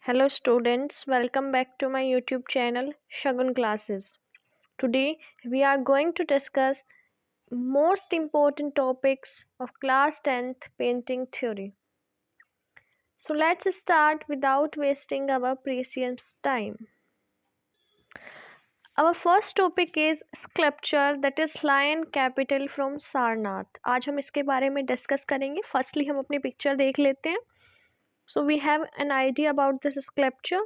Hello students, welcome back to my YouTube channel Shagun Classes. Today we are going to discuss most important topics of class 10th painting theory. So let's start without wasting our precious time. Our first topic is sculpture that is lion capital from Sarnath. आज हम इसके बारे में discuss करेंगे. Firstly हम अपनी picture देख लेते हैं. So we have an idea about this sculpture.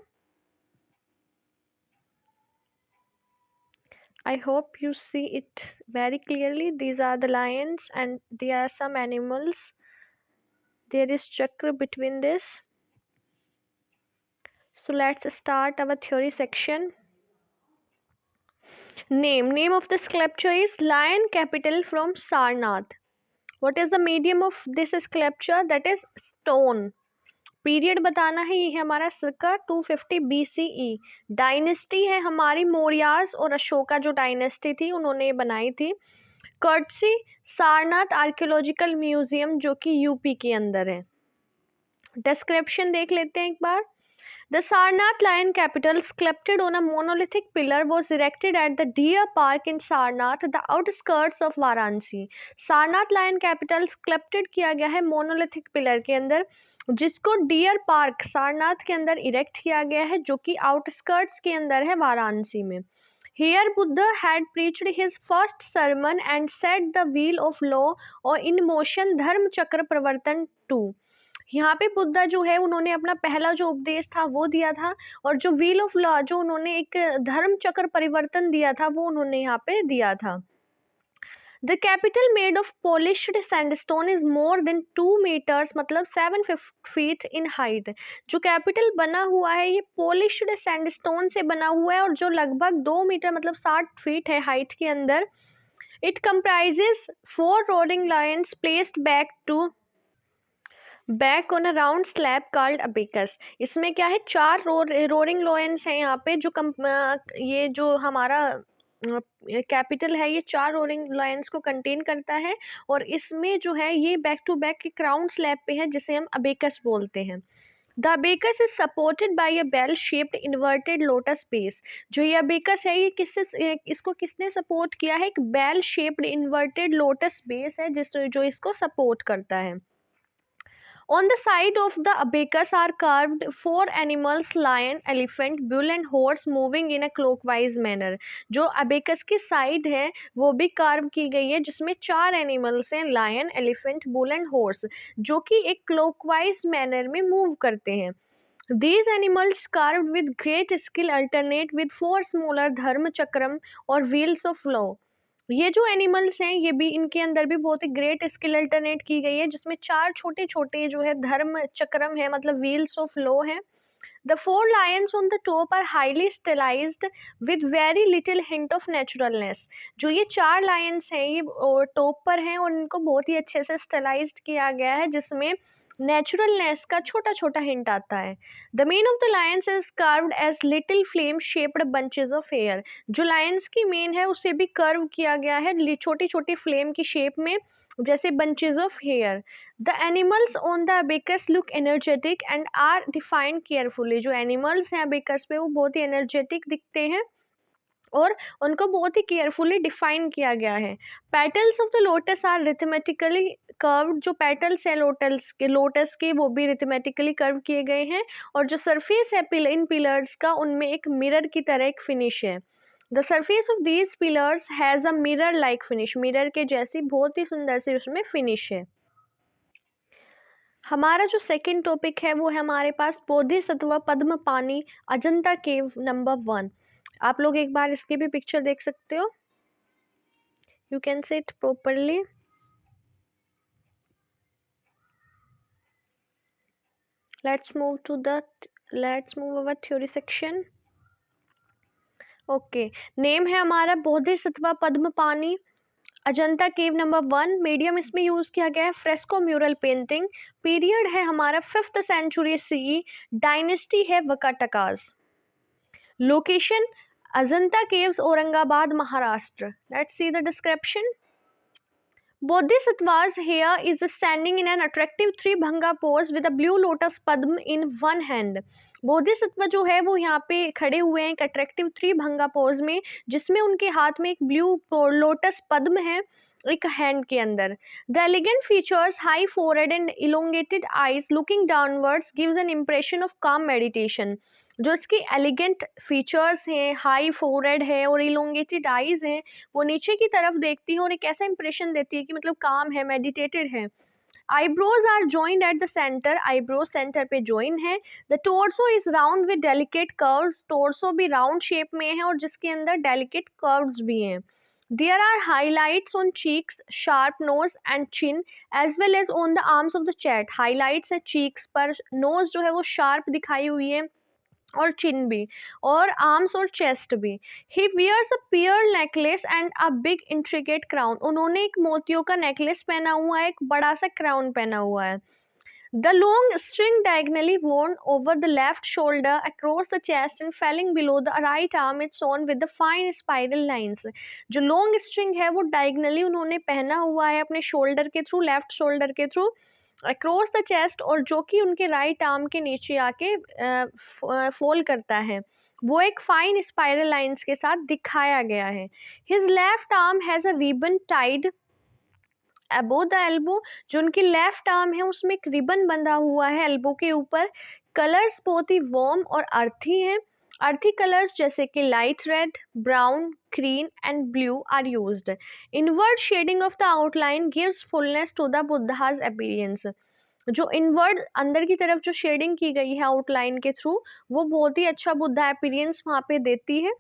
I hope you see it very clearly. These are the lions and there are some animals. There is chakra between this. So let's start our theory section. Name of the sculpture is Lion Capital from Sarnath. What is the medium of this sculpture? That is stone. Period बताना है. ये है हमारा circa 250 BCE. Dynasty है हमारी मौर्यास और अशोका जो dynasty थी उन्होंने बनाई थी. कर्टसी सारनाथ आर्कियोलॉजिकल म्यूजियम जो कि यूपी के अंदर है. डिस्क्रिप्शन देख लेते हैं एक बार. The Sarnath lion capital, sculpted on a monolithic pillar, was erected at the Deer Park in Sarnath, the outskirts of Varanasi. Sarnath lion capital sculpted किया गया है monolithic pillar के अंदर, जिसको डियर पार्क सारनाथ के अंदर इरेक्ट किया गया है, जो कि आउटस्कर्ट्स के अंदर है वाराणसी में. Here Buddha had preached his first sermon and set the wheel of law or in motion धर्म चक्र प्रवर्तन 2. यहाँ पे बुद्धा जो है उन्होंने अपना पहला जो उपदेश था वो दिया था, और जो व्हील ऑफ लॉ जो उन्होंने एक धर्म चक्र परिवर्तन दिया था वो उन्होंने यहाँ पे दिया था. The capital made of polished sandstone is more than 2 meters मतलब 7 feet in height. जो कैपिटल बना हुआ है ये polished sandstone से बना हुआ है और जो लगभग 2 मीटर मतलब 60 फीट है हाइट के अंदर. It comprises 4 roaring lions placed back on a round slab called abacus. इसमें क्या है, 4 रोरिंग लॉयंस हैं यहाँ पे. ये जो हमारा कैपिटल है ये 4 रोरिंग लॉयंस को कंटेन करता है, और इसमें जो है ये बैक टू बैक एक राउंड स्लैब पे है जिसे हम अबेकस बोलते हैं. The abacus is supported by a bell shaped inverted lotus base. जो ये अबेकस है ये इसको किसने सपोर्ट किया है? एक bell shaped inverted lotus base है जो इसको सपोर्ट करता है. On the side of the abacus are carved 4 animals: lion, elephant, bull and horse moving in a clockwise manner. जो abacus की साइड है वो भी कार्व की गई है जिसमें 4 एनिमल्स हैं: lion, elephant, bull and horse, जो कि एक clockwise manner में मूव करते हैं. These animals carved with great skill alternate with 4 smaller धर्म चक्रम और wheels of law. ये जो एनिमल्स हैं ये भी इनके अंदर भी बहुत ही ग्रेट स्किल अल्टरनेट की गई है जिसमें 4 छोटे छोटे जो है धर्म चक्रम है मतलब व्हील्स ऑफ लॉ है. The 4 lions on the top are highly stylised with very little hint of naturalness. जो ये 4 लायंस हैं ये टॉप पर हैं और इनको बहुत ही अच्छे से स्टाइलाइज्ड किया गया है जिसमें नेचुरलनेस का छोटा छोटा हिंट आता है. The mane of the lions is carved as little flame shaped bunches of hair. जो लायंस की मेन है उसे भी कर्व किया गया है छोटी छोटी फ्लेम की शेप में जैसे bunches of hair. The animals on the abacus look energetic and are defined carefully. जो एनिमल्स हैं अबेकस पे वो बहुत ही एनर्जेटिक दिखते हैं और उनको बहुत ही केयरफुली डिफाइन किया गया है. Petals of the lotus are rhythmically curved. जो पेटल्स है लोटस के वो भी रिथमेटिकली कर्व किए गए हैं, और जो सरफेस है इन पिलर्स का उनमें एक मिरर की तरह एक फिनिश है. The surface of these pillars has a mirror like finish. Mirror के जैसी बहुत ही सुंदर सी उसमें फिनिश है. हमारा जो सेकंड टॉपिक है वो है हमारे पास बोधिसत्व पद्म पानी अजंता केव नंबर 1. आप लोग एक बार इसकी भी पिक्चर देख सकते हो. You can see it properly. Let's move our theory section. Okay. Name है हमारा बोधिसत्व पद्म पानी अजंता केव नंबर 1. मीडियम इसमें यूज किया गया है फ्रेस्को म्यूरल पेंटिंग. पीरियड है हमारा 5th सेंचुरी CE. डायनेस्टी है Vakatakas. Location Ajanta caves Aurangabad Maharashtra. Let's see the description. Bodhisattva's hair is standing in an attractive three bhanga pose with a blue lotus padma in one hand. Bodhisattva जो है वो यहाँ पे खड़े हुए हैं एक अट्रैक्टिव थ्री भंगा पोज में, जिसमें उनके हाथ में एक ब्लू लोटस पद्म है एक हैंड के अंदर. The elegant features high forehead and elongated eyes looking downwards gives an impression of काम मेडिटेशन. जो इसकी एलिगेंट फीचर्स हैं, हाई फोरहेड है और इलोंगेटेड आईज हैं, वो नीचे की तरफ देखती है और एक ऐसा इंप्रेशन देती है कि मतलब काम है, मेडिटेटेड है. Eyebrows are joined at the centre, eyebrows centre पे जॉइन है. The torso is round with delicate curves, torso भी राउंड शेप में है और जिसके अंदर डेलिकेट कर्व्स भी हैं. There are highlights on cheeks, sharp nose and chin as well as on the arms of the chest. Highlights है cheeks पर, nose जो है वो sharp दिखाई हुई है और चिन भी, और आर्म्स और चेस्ट भी. He wears a pearl necklace and a big intricate crown. उन्होंने एक मोतियों का नेकलेस पहना हुआ है, एक बड़ा सा क्राउन पहना हुआ है. The long string diagonally worn over the left shoulder across the chest and falling below the right arm is sewn with the fine spiral lines. जो long string है वो diagonally उन्होंने पहना हुआ है अपने shoulder के थ्रू, left shoulder के थ्रू अक्रॉस द चेस्ट, और जो कि उनके राइट आर्म के नीचे आके फोल करता है, वो एक फाइन स्पाइरल लाइंस के साथ दिखाया गया है. His left arm has a ribbon tied above the elbow. जो उनकी लेफ्ट आर्म है उसमें एक रिबन बंधा हुआ है एल्बो के ऊपर. कलर्स बहुत ही वार्म और अर्थी हैं. अर्थी कलर्स जैसे कि light red, brown, green and blue are used. Inward shading of the outline gives fullness to the Buddha's appearance. जो इनवर्ड अंदर की तरफ जो शेडिंग की गई है आउटलाइन के थ्रू, वो बहुत ही अच्छा बुद्धा अपीयरेंस वहाँ पे देती है.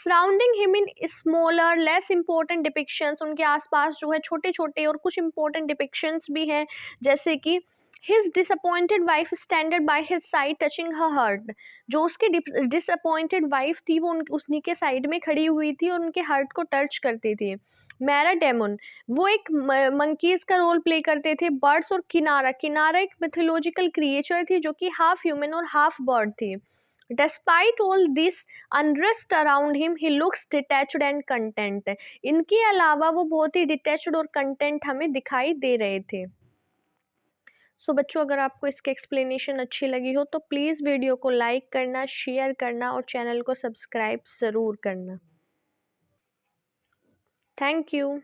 Surrounding him in smaller less important depictions, उनके आसपास जो है छोटे छोटे और कुछ इंपॉर्टेंट डिपिक्शंस भी हैं, जैसे कि his disappointed wife standard by his side touching her heart. जो उसकी डिसअपॉइंटेड वाइफ थी वो उन्हीं के साइड में खड़ी हुई थी और उनके हर्ट को टच करती थी. मैरा डेमोन, वो एक मंकीज का रोल प्ले करते थे. बर्ड्स और किनारा, किनारा एक मिथोलॉजिकल क्रिएचर थी जो कि हाफ ह्यूमन और हाफ बर्ड थी. Despite all this unrest around him, he looks detached and content. इनके अलावा वो बहुत ही डिटैच्ड और कंटेंट हमें दिखाई दे रहे थे. सो बच्चों, अगर आपको इसकी एक्सप्लेनेशन अच्छी लगी हो तो प्लीज़ वीडियो को लाइक करना, शेयर करना और चैनल को सब्सक्राइब ज़रूर करना. Thank you.